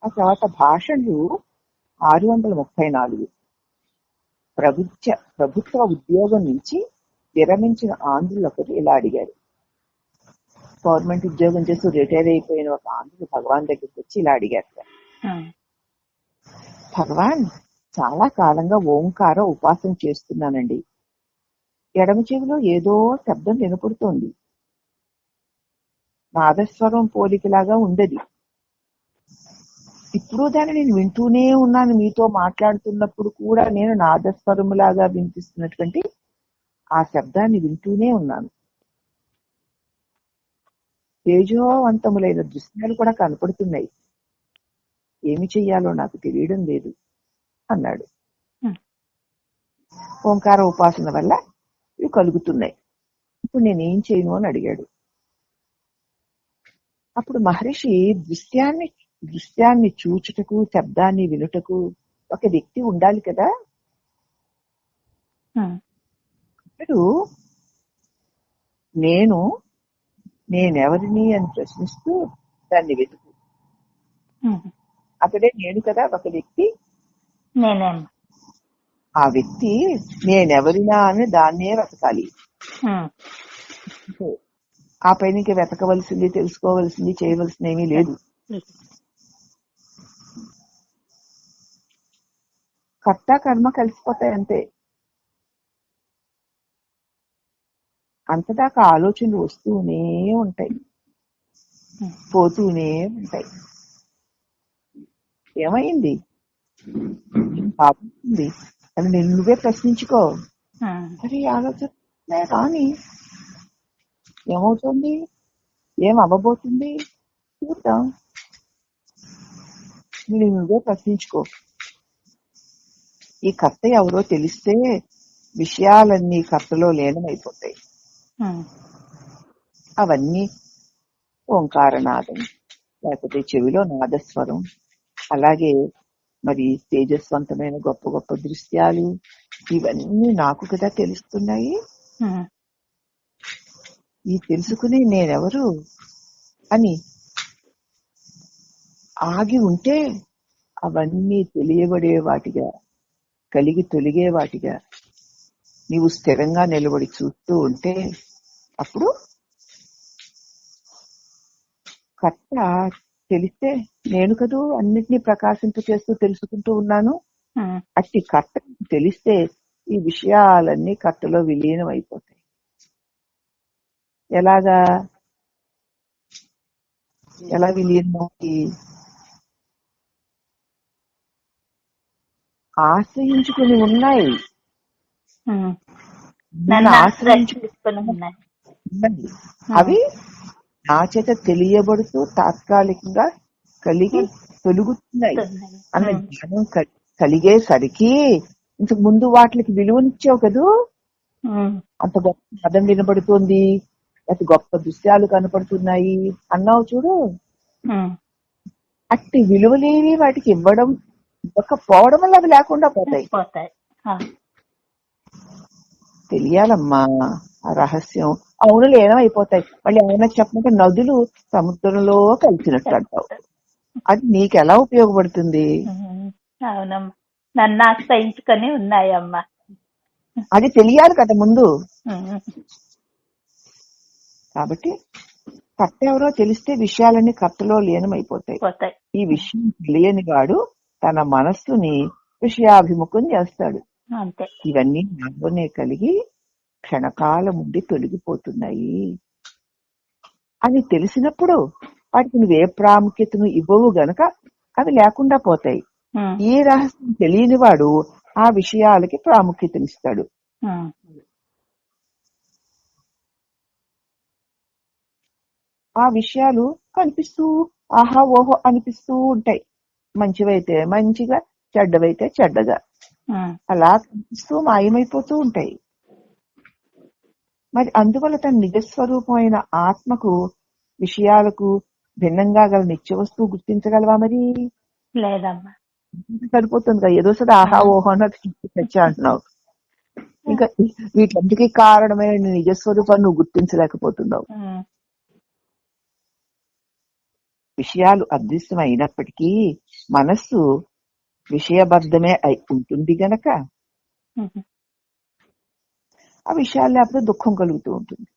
ఆ తర్వాత భాషలు 634. ప్రభుత్వ ఉద్యోగం నుంచి విరమించిన ఆంధ్రులు ఒకరు ఇలా అడిగారు. గవర్నమెంట్ ఉద్యోగం చేస్తూ రిటైర్ అయిపోయిన ఒక ఆంధ్రులు భగవాన్ దగ్గరికి వచ్చి ఇలా అడిగారు, భగవాన్, చాలా కాలంగా ఓంకార ఉపాసన చేస్తున్నానండి. ఎడమ చెవిలో ఏదో శబ్దం వినపడుతోంది. నాదస్వరం పోలికలాగా ఉండేది. ఇప్పుడు దాన్ని నేను వింటూనే ఉన్నాను. మీతో మాట్లాడుతున్నప్పుడు కూడా నేను నాదస్వరములాగా వినిపిస్తున్నటువంటి ఆ శబ్దాన్ని వింటూనే ఉన్నాను. తేజోవంతములైన దృశ్యాలు కూడా కనపడుతున్నాయి. ఏమి చెయ్యాలో నాకు తెలియడం లేదు అన్నాడు. ఓంకార ఉపాసన వల్ల ఇవి కలుగుతున్నాయి. ఇప్పుడు నేనేం చేయను అని అడిగాడు. అప్పుడు మహర్షి దృశ్యాన్ని చూచుటకు, శబ్దాన్ని వినుటకు ఒక వ్యక్తి ఉండాలి కదా. అప్పుడు నేనెవరిని అని ప్రశ్నిస్తూ దాన్ని వెతుకు. అక్కడే నేను కదా ఒక వ్యక్తి. ఆ వ్యక్తి నేనెవరినా అని దాన్నే వెతకాలి. ఆ పైన ఇంకా వెతకవలసింది, తెలుసుకోవలసింది, చేయవలసింది ఏమీ లేదు. కర్త కర్మ కలిసిపోతాయి అంతే. అంతదాకా ఆలోచనలు వస్తూనే ఉంటాయి, పోతూనే ఉంటాయి. ఏమైంది, బాగుంది అని నువ్వే ప్రశ్నించుకో. సరే, ఆలోచన కానీ ఏమవుతుంది, ఏం అవ్వబోతుంది చూద్దాం. నువ్వే ప్రశ్నించుకో. ఈ కర్త ఎవరో తెలిస్తే విషయాలన్నీ కర్తలో లీనమైపోతాయి. అవన్నీ ఓంకారనాదం, లేకపోతే చెవిలో నాదస్వరం, అలాగే మరి తేజస్వంతమైన గొప్ప గొప్ప దృశ్యాలు, ఇవన్నీ నాకు కదా తెలుస్తున్నాయి. ఈ తెలుసుకుని నేనెవరు అని ఆగి ఉంటే అవన్నీ తెలియబడే వాటిగా, కలిగి తొలిగే వాటిగా నీవు స్థిరంగా నిలబడి చూస్తూ ఉంటే అప్పుడు కర్త తెలిస్తే నేను కదూ అన్నిటినీ ప్రకాశింప చేస్తూ తెలుసుకుంటూ ఉన్నాను. అట్టి కర్త తెలిస్తే ఈ విషయాలన్నీ కర్తలో విలీనం అయిపోతాయి. ఎలా విలీనమవుతాయి? ఆశ్రయించుకుని ఉన్నాయి, ఆశ్రయించుకుని అవి నా చేత తెలియబడుతూ తాత్కాలికంగా కలిగి తొలుగుతున్నాయి అన్న జ్ఞానం కలిగేసరికి ఇంతకు ముందు వాటికి విలువనిచ్చావు కదూ. అంత గొప్ప పదం వినబడుతోంది, అతి గొప్ప దృశ్యాలు కనపడుతున్నాయి అన్నావు చూడు. అట్టి విలువలేవి వాటికి ఇవ్వకపోవడం వల్ల అవి లేకుండా పోతాయి. తెలియాలమ్మా ఆ రహస్యం. అవును, లీనమైపోతాయి. మళ్ళీ ఏమైనా చెప్పమంటే నదులు సముద్రంలో కలిసినట్టు అంటావు. అది నీకెలా ఉపయోగపడుతుంది? అవునమ్మా, నన్ను ఆశ్రయించుకొని ఉన్నాయమ్మా. అది తెలియాలి కదా ముందు. కాబట్టి కర్త ఎవరో తెలిస్తే విషయాలన్నీ కర్తలో లీనమైపోతాయి. ఈ విషయం తెలియని వాడు తన మనస్సుని విషయాభిముఖం చేస్తాడు. ఇవన్నీ నాలోనే కలిగి క్షణకాలం ఉండి తొలగిపోతున్నాయి అని తెలిసినప్పుడు వాటికి నువ్వే ప్రాముఖ్యతను ఇవ్వవు గనక అవి లేకుండా పోతాయి. ఈ రహస్యం తెలియని వాడు ఆ విషయాలకి ప్రాముఖ్యతనిస్తాడు. ఆ విషయాలు కనిపిస్తూ ఆహా ఓహో అనిపిస్తూ ఉంటాయి. మంచివైతే మంచిగా, చెడ్డవైతే చెడ్డగా అలా కనిపిస్తూ మాయమైపోతూ ఉంటాయి. మరి అందువల్ల తన నిజస్వరూపమైన ఆత్మకు విషయాలకు భిన్నంగా గల నిత్య వస్తువు గుర్తించగలవా? మరి లేదమ్మా. సరిపోతుంది కదా, ఏదో సరే ఆహా ఓహో అన్నది తెచ్చా అంటున్నావు. ఇంకా వీటన్నిటికీ కారణమైన నిజస్వరూపాన్ని నువ్వు గుర్తించలేకపోతున్నావు. విషయాలు అదృశ్యం అయినప్పటికీ మనస్సు విషయబద్ధమే అయి ఉంటుంది గనక ఆ విషయాలు లేకపోతే దుఃఖం కలుగుతూ ఉంటుంది.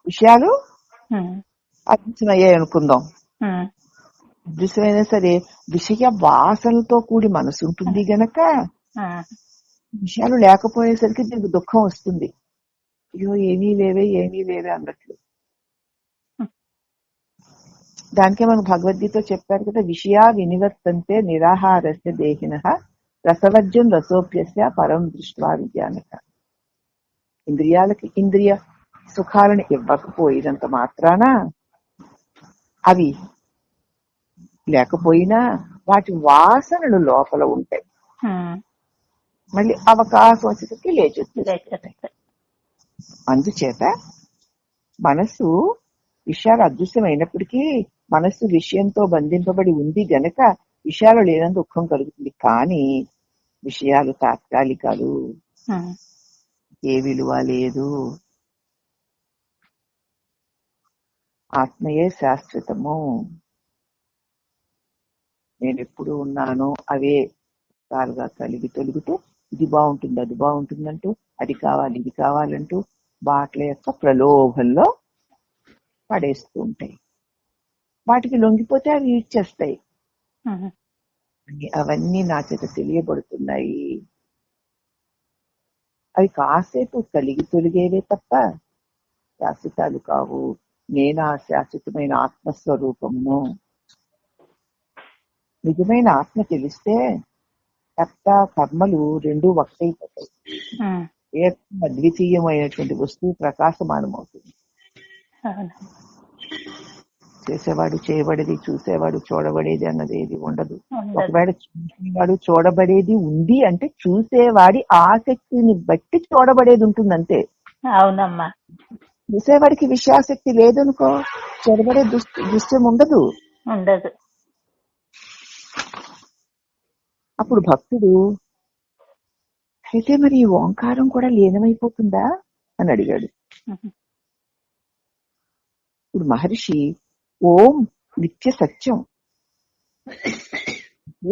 విషయాలు అదృశ్యమయ్యాయి అనుకుందాం. అదృశ్యమైనా సరే విషయ వాసనలతో కూడి మనసు ఉంటుంది గనక విషయాలు లేకపోయేసరికి దీనికి దుఃఖం వస్తుంది. అయ్యో ఏమీ లేవే అన్నట్లు. దానికే మనకు భగవద్గీత చెప్పారు కదా, విషయా వినివర్తంతే నిరాహారస్య దేహినః రసవర్జ్యం రసోప్యస్య పరం దృష్ట్వా విజ్ఞానక. ఇంద్రియ సుఖాలను ఇవ్వకపోయినంత మాత్రాన అవి లేకపోయినా వాటి వాసనలు లోపల ఉంటాయి. మళ్ళీ అవకాశం వచ్చేసరికి లేచేస్తుంది. అందుచేత మనస్సు విషయాలు అదృశ్యమైనప్పటికీ మనస్సు విషయంతో బంధింపబడి ఉంది గనక విషయాలు లేనంత దుఃఖం కలుగుతుంది. కానీ విషయాలు తాత్కాలికాలు, ఏ విలువ లేదు. ఆత్మయే శాశ్వతము. నేను ఎప్పుడు ఉన్నానో అవే కాలుగా కలిగి తొలుగుతూ ఇది బాగుంటుంది అది బాగుంటుందంటూ, అది కావాలి ఇది కావాలంటూ వాటి యొక్క ప్రలోభంలో పడేస్తూ ఉంటాయి. వాటికి లొంగిపోతే అవి ఇచ్చేస్తాయి. అవన్నీ నా చేత తెలియబడుతున్నాయి. అవి కాసేపు కలిగి తొలిగేవే తప్ప శాశ్వతాలు కావు. నేను ఆ శాశ్వతమైన ఆత్మస్వరూపమును. నిజమైన ఆత్మ తెలిస్తే కర్త కర్మలు రెండు ఒకటైపోతాయి. అద్వితీయమైనటువంటి వస్తువు ప్రకాశమానమవుతుంది. చేసేవాడు చేయబడేది, చూసేవాడు చూడబడేది అన్నది ఏది ఉండదు. ఒకవేళ చూసేవాడు చూడబడేది ఉంది అంటే చూసేవాడి ఆసక్తిని బట్టి చూడబడేది ఉంటుంది అంతే. అవునమ్మా. చూసేవాడికి విషయాసక్తి లేదనుకో, చూడబడే దృశ్యం ఉండదు. అప్పుడు భక్తుడు అయితే మరి ఈ ఓంకారం కూడా లీనమైపోతుందా అని అడిగాడు. ఇప్పుడు మహర్షి ఓం నిత్య సత్యం,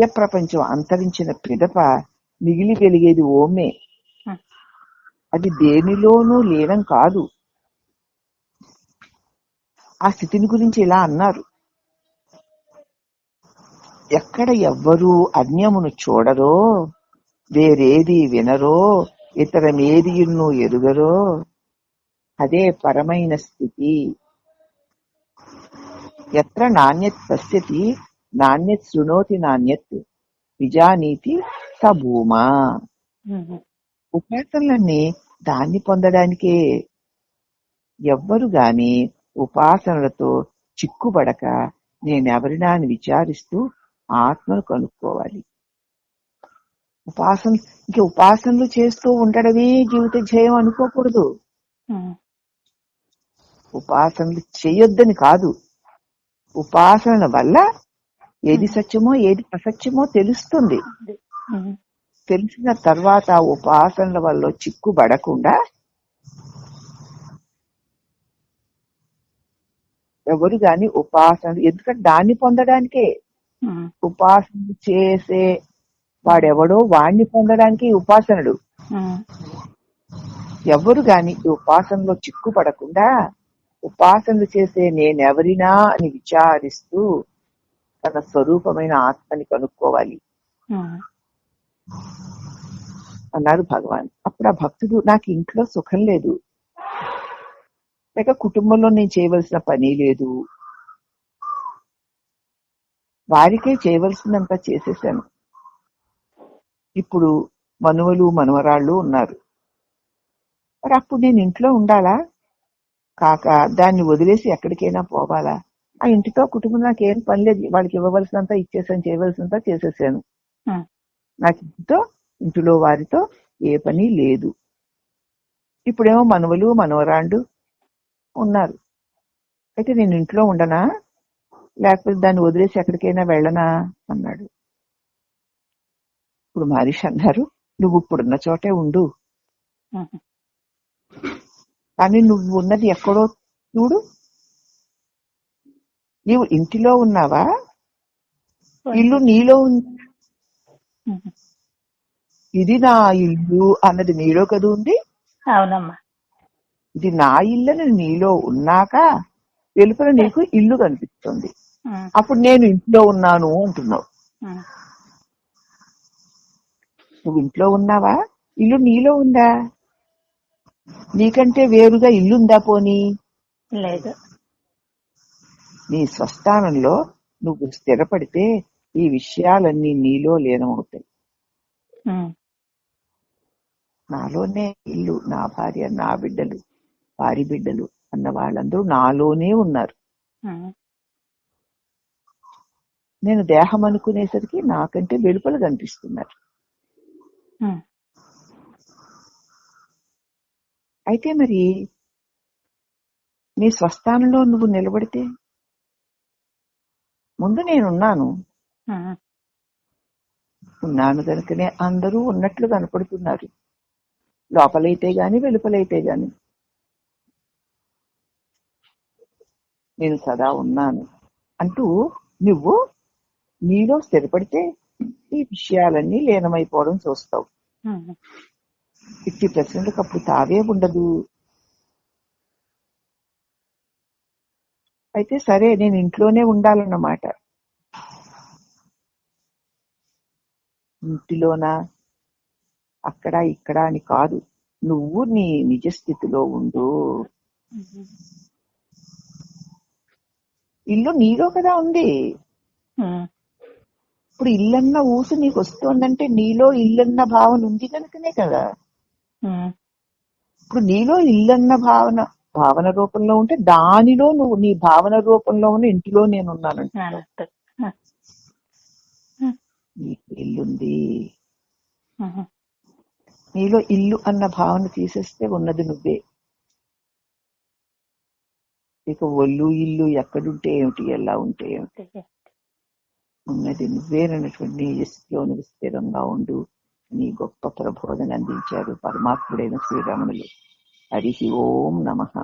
ఏ ప్రపంచం అంతరించిన పిదప మిగిలి వెలిగేది ఓమే. అది దేనిలోనూ లీనం కాదు. ఆ స్థితిని గురించి ఇలా అన్నారు, ఎక్కడ ఎవ్వరూ అన్యమును చూడరో, వేరేది వినరో, ఇతరమేదియును ఎరుగరో, అదే పరమైన స్థితి. ఎత్ర నాణ్యత్ పశ్యతి నాణ్యత్ శృణోతి నాణ్యత్ విజానీతి స భూమా. ఉపాసనలన్నీ దాన్ని పొందడానికే. ఎవ్వరు గాని ఉపాసనలతో చిక్కుబడక నేనెవరినా అని విచారిస్తూ ఆత్మను కనుక్కోవాలి. ఉపాసనలు చేస్తూ ఉండడమే జీవిత జయం అనుకోకూడదు. ఉపాసనలు చేయొద్దని కాదు, ఉపాసన వల్ల ఏది సత్యమో ఏది అసత్యమో తెలుస్తుంది. తెలిసిన తర్వాత ఉపాసనల వల్ల చిక్కుబడకుండా ఎవరు గాని ఉపాసనలు, ఎందుకంటే దాన్ని పొందడానికే. ఉపాసనలు చేసే వాడెవడో వాణ్ణి పొందడానికి ఉపాసనలు. ఎవరు గాని ఉపాసనలో చిక్కుపడకుండా ఉపాసనలు చేసే నేనెవరినా అని విచారిస్తూ తన స్వరూపమైన ఆత్మని కనుక్కోవాలి అన్నారు భగవాన్. అప్పుడు ఆ భక్తుడు, నాకు ఇంట్లో సుఖం లేదు, లేక కుటుంబంలో నేను చేయవలసిన పని లేదు, వారికే చేయవలసినంత చేసేసాను, ఇప్పుడు మనువలు మనవరాళ్ళు ఉన్నారు, మరి అప్పుడు నేను ఇంట్లో ఉండాలా కాక దాన్ని వదిలేసి ఎక్కడికైనా పోవాలా? ఆ ఇంటితో కుటుంబం నాకేం పని లేదు, వాళ్ళకి ఇవ్వవలసినంత ఇచ్చేసాను, చేయవలసినంత చేసేసాను, నాకు ఇంటిలో వారితో ఏ పని లేదు. ఇప్పుడేమో మనవలు మనవరాండు ఉన్నారు, అయితే నేను ఇంట్లో ఉండనా లేకపోతే దాన్ని వదిలేసి ఎక్కడికైనా వెళ్ళనా అన్నాడు. ఇప్పుడు మహర్షి అన్నారు, నువ్వు ఇప్పుడున్న చోటే ఉండు, కానీ నువ్వు ఉన్నది ఎక్కడో చూడు. నీవు ఇంటిలో ఉన్నావా ఇల్లు నీలో ఉంది. ఉహు. ఇది నా ఇల్లు అన్నది నీలో కదా ఉంది. అవునమ్మా. ఇది నా ఇల్లని నీలో ఉన్నాక వెలుపల నీకు ఇల్లు కనిపిస్తుంది. అప్పుడు నేను ఇంట్లో ఉన్నాను అంటున్నావు. నువ్వు ఇంట్లో ఉన్నావా? ఇల్లు నీలో ఉందా? నీకంటే వేరుగా ఇల్లుందా? పోనీ లేదు. నీ స్వస్థానంలో నువ్వు స్థిరపడితే ఈ విషయాలన్నీ నీలో లీనమవుతాయి. నాలోనే ఇల్లు, నా భార్య, నా బిడ్డలు, వారి బిడ్డలు అన్న వాళ్ళందరూ నాలోనే ఉన్నారు. నేను దేహం అనుకునేసరికి నాకంటే వెలుపల కనిపిస్తున్నారు. అయితే మరి నీ స్వస్థానంలో నువ్వు నిలబడితే, ముందు నేనున్నాను కనుకనే అందరూ ఉన్నట్లు కనపడుతున్నారు, లోపలైతే గాని వెలుపలైతే గాని. నేను సదా ఉన్నాను అంటూ నువ్వు నీలో స్థిరపడితే ఈ విషయాలన్నీ లీనమైపోవడం చూస్తావు. ఇట్టి ప్రశ్నలకు అప్పుడు తావే ఉండదు. అయితే సరే, నేను ఇంట్లోనే ఉండాలన్నమాట. ఇంటిలోనా అక్కడ ఇక్కడ అని కాదు, నువ్వు నీ నిజ స్థితిలో ఉండు. ఇల్లు నీలో కదా ఉంది. ఇప్పుడు ఇల్లన్న ఊసు నీకు వస్తుందంటే నీలో ఇల్లన్న భావన ఉంది కనుకనే కదా. ఇప్పుడు నీలో ఇల్లన్న భావన రూపంలో ఉంటే దానిలో నువ్వు నీ భావన రూపంలో ఉన్న ఇంటిలో నేనున్నానంటే నీకు ఇల్లుంది. నీలో ఇల్లు అన్న భావన తీసేస్తే ఉన్నది నువ్వే. ఇక ఒళ్ళు ఇల్లు ఎక్కడుంటే ఏమిటి, ఎలా ఉంటే ఏమిటి, ఉన్నది నువ్వేనటువంటి నీ స్థితిలో నువ్వు స్థిరంగా ఉండు. నీ గొప్ప ప్రబోధన అందించారు పరమాత్ముడైన శ్రీరమణులు. హరి ఓం నమః.